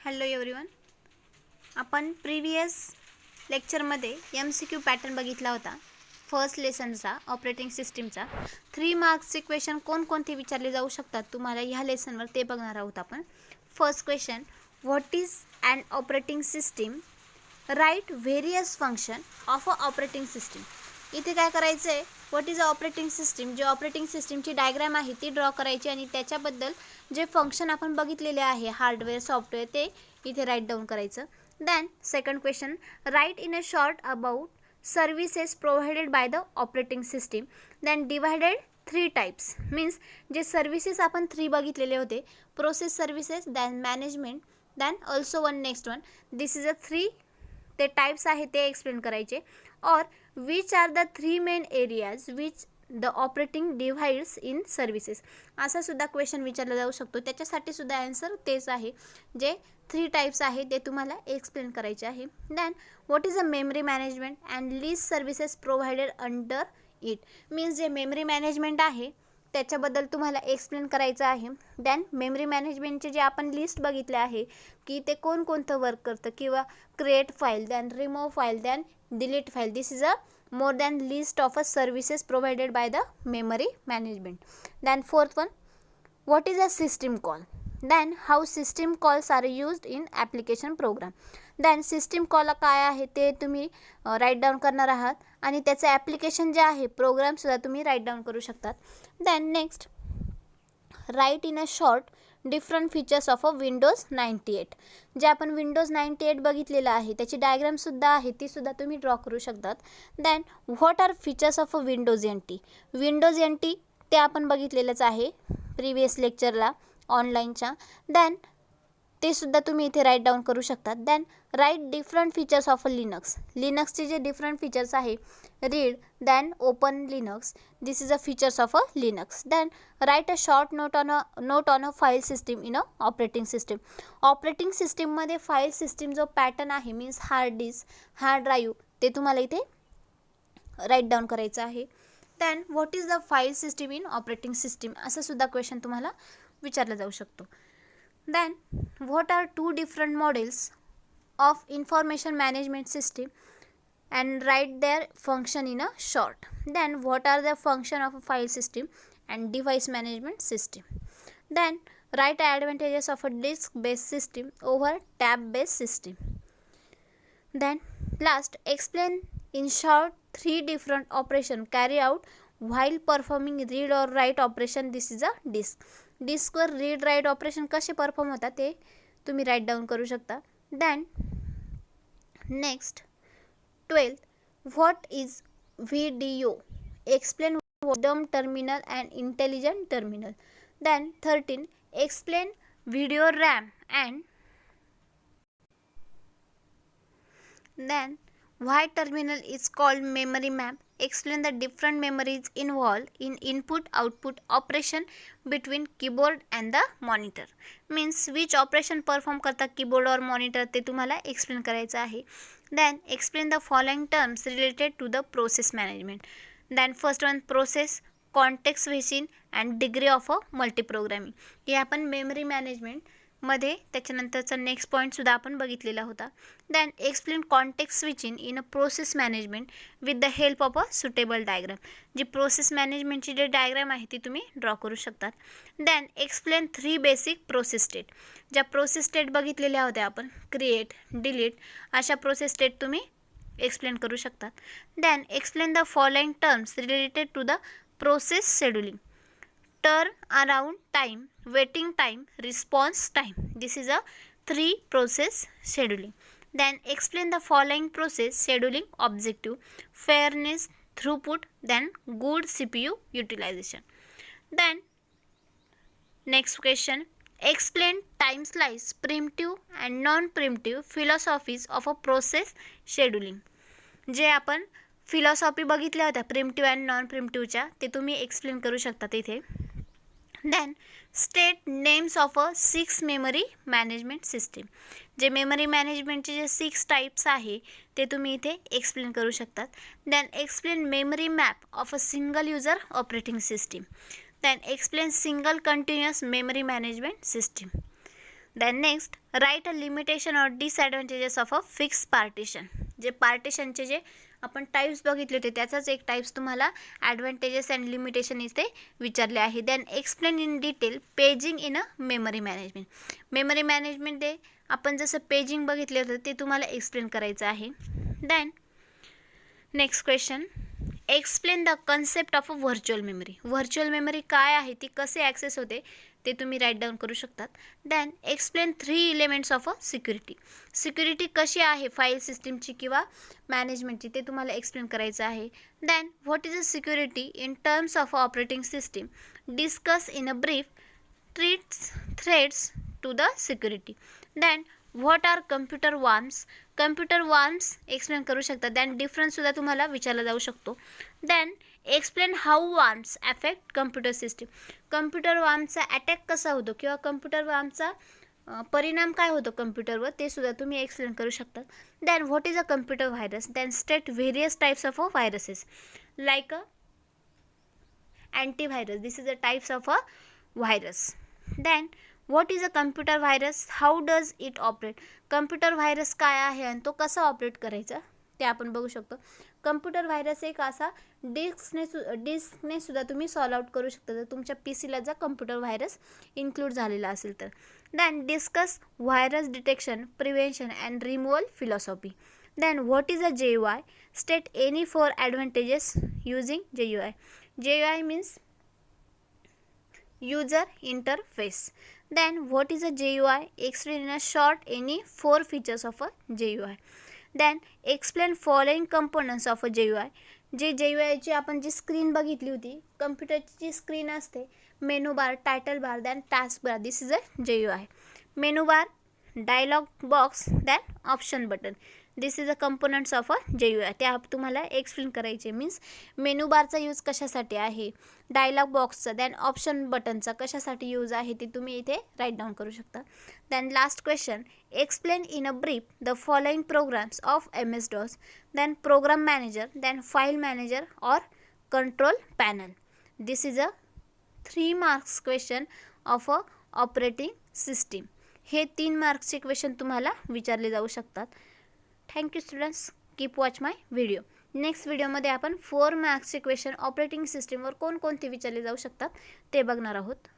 Hello everyone. आपण previous लेक्चरमध्ये MCQ pattern बघितला होता. फर्स्ट लेसनचा ऑपरेटिंग सिस्टीमचा 3 मार्क्सचे क्वेश्चन कोणकोणते विचारले जाऊ शकतात तुम्हाला ह्या लेसनवर ते बघणार आहोत आपण. First question, what is an operating system? Write various function of a operating system. इथे काय करायचं आहे, what is a operating system, जे ऑपरेटिंग सिस्टीमची डायग्राम आहे ती ड्रॉ करायची आणि त्याच्याबद्दल जे फंक्शन आपण बघितलेले आहे हार्डवेअर सॉफ्टवेअर ते इथे राईट डाऊन करायचं. Then second question, write in a short about services provided by the operating system. Then divided 3 types. Means जे सर्व्हिसेस आपण 3 बघितलेले होते, process services, then management, then also one next one. This is a 3 ते types आहे ते explain करायचे. Or which are the 3 main areas which the operating divides in services. असा सुद्धा क्वेश्चन विचारला जाऊ शकतो. त्याच्यासाठी सुद्धा आन्सर तेच आहे, जे 3 टाइप्स आहे ते तुम्हाला एक्सप्लेन करायचे आहे. Then what is a memory management and list services provided under it. Means जे मेमरी मॅनेजमेंट आहे त्याच्याबद्दल तुम्हाला एक्सप्लेन करायचं आहे. देन मेमरी मॅनेजमेंटचे जे आपण लिस्ट बघितले आहे की ते कोणकोणतं वर्क करतं, किंवा create file, then remove file, then delete file. This is a more than list of a services provided by the memory management. Then fourth one, what is a system call? Then how system calls are used in application program. Then system call काय आहे ते तुम्ही write down करणार आहात आणि त्याचं application जे आहे प्रोग्राम सुद्धा तुम्ही राईट डाऊन करू शकतात. Then next, write in a short different features of a Windows 98. जे आपण विंडोज 98 बघितलेलं आहे त्याची डायग्रामसुद्धा आहे ती सुद्धा तुम्ही ड्रॉ करू शकतात. Then what are features of a Windows NT. Windows NT ते आपण बघितलेलंच आहे प्रिव्हियस लेक्चरला ऑनलाईनच्या. देन ते सुद्धा तुम्ही इथे राईट डाऊन करू शकतात. Then write different features of a Linux. लिनक्सचे जे डिफरंट फीचर्स आहे, read, then open Linux, this is a features of a Linux. Then write a short note on a file system in a operating system. Operating सिस्टीममध्ये file system जो pattern आहे, means hard disk, hard drive, ते तुम्हाला इथे write down करायचं आहे. Then what is the file system in operating system, असं सुद्धा क्वेश्चन तुम्हाला विचारला जाऊ शकतो. Then what are 2 different models of information management system and write their function in a short. Then what are the function of a file system and device management system. Then write advantages of a disk based system over tab based system. Then last, explain in short 3 different operation carry out while performing read or write operation. This is a disk. डिस्कवर read write operation कसे perform होतात ते तुम्ही write down करू शकता. Then next 12, what is VDO. Explain dumb terminal and intelligent terminal. Then 13, explain video RAM and then why terminal is called memory map. Explain the different memories involved in input output operation between keyboard and the monitor. Means which operation perform करता keyboard और monitor ते तुम्हाला explain करायचं आहे. Then explain the following terms related to the process management. Then first one, process, context switching and degree of a multiprogramming. हे आपण memory management मध्ये त्याच्यानंतरचा next पॉईंटसुद्धा आपण बघितलेला होता. Then explain context switching in a process management with the help of a suitable diagram. जी process मॅनेजमेंटची जे diagram आहे ती तुम्ही ड्रॉ करू शकतात. Then explain 3 basic process state. ज्या प्रोसेस स्टेट बघितलेल्या होत्या आपण, क्रिएट, डिलीट, अशा प्रोसेस स्टेट तुम्ही एक्सप्लेन करू शकतात. Then explain the following terms related to the process scheduling. Turn around time, waiting time, response time. This is a 3 process scheduling. Then explain the following process scheduling objective: fairness, throughput, then good CPU utilization. Then next question, explain time slice, primitive and non-primitive philosophies of a process scheduling. जे आपण philosophy बघितल्या होत्या primitive and non प्रिमिटिव्हच्या, ते तुम्ही explain करू शकता इथे. Then state names of a 6 memory management system. जे मेमरी मॅनेजमेंटचे जे 6 टाईप्स आहे ते तुम्ही इथे एक्सप्लेन करू शकतात. Then explain memory map of a single user operating system. Then explain single continuous memory management system. Then next, write a limitation or disadvantages of a fix partition. जे पार्टिशनचे जे आपण टाईप्स बघितले होते त्याचाच एक टाईप्स तुम्हाला ॲडव्हान्टेजेस अँड लिमिटेशन इथे विचारले आहे. Then explain in detail paging in a memory management. Memory मॅनेजमेंटमध्ये आपण जसं पेजिंग बघितले होतं ते तुम्हाला एक्सप्लेन करायचं आहे. Then next question, explain the concept of a virtual memory. Virtual memory काय आहे, ती कसे ॲक्सेस होते ते तुम्ही राईट डाऊन करू शकतात. Then explain 3 elements of a security. Security कशी आहे फाईल सिस्टीमची किंवा मॅनेजमेंटची ते तुम्हाला एक्सप्लेन करायचं आहे. Then what is a security in terms of operating system. Discuss in a brief threads to the security. Then what are computer worms. Computer worms explain करू शकतात. देन डिफरन्ससुद्धा तुम्हाला विचारला जाऊ शकतो. Then explain how worms affect computer system. Computer वॉर्मचा attack कसा होतो किंवा कम्प्युटर वॉर्मचा परिणाम काय होतो कम्प्युटरवर ते सुद्धा तुम्ही एक्सप्लेन करू शकता. Then what is a computer virus. Then state various types of a viruses like a antivirus. This is a types of a virus. Then what is a computer virus, how does it operate. Computer virus काय आहे आणि तो कसा operate करायचा ते आपण बघू शकतो. कम्प्युटर व्हायरस एक असा डिस्कने सुद्धा तुम्ही सॉल्व आउट करू शकता जर तुमच्या PCला जर कम्प्युटर व्हायरस इन्क्लूड झालेला असेल तर. Then discuss virus detection prevention and removal philosophy. Then what is a JUI. State any 4 advantages using JUI. JUI means user interface. Then what is a JUI. Explain in a short any 4 features of a JUI. Then explain following components of a JUI. जे JUI ची आपण जी screen बघितली होती कम्प्युटरची जी screen असते menu bar title bar then task bar. This is a JUI. Menu bar dialog box then option button. This is a components of a JUI. ते तुम्हाला एक्सप्लेन करायचे मीन्स मेनू बारचा यूज कशासाठी आहे, डायलॉग बॉक्सचा than option बटनचा कशासाठी use आहे ते तुम्ही इथे राईट डाऊन करू शकता. Then last question, explain in a brief the following programs of MS-DOS. Then program manager then file manager or control panel. This is a 3 marks question of a operating system. हे 3 मार्क्सचे question तुम्हाला विचारले जाऊ शकतात. Thank you students, keep watch my video. Next व्हिडिओमध्ये आपण 4 मार्क्सचे question operating सिस्टीमवर कोणकोणते विचारले जाऊ शकतात ते बघणार आहोत.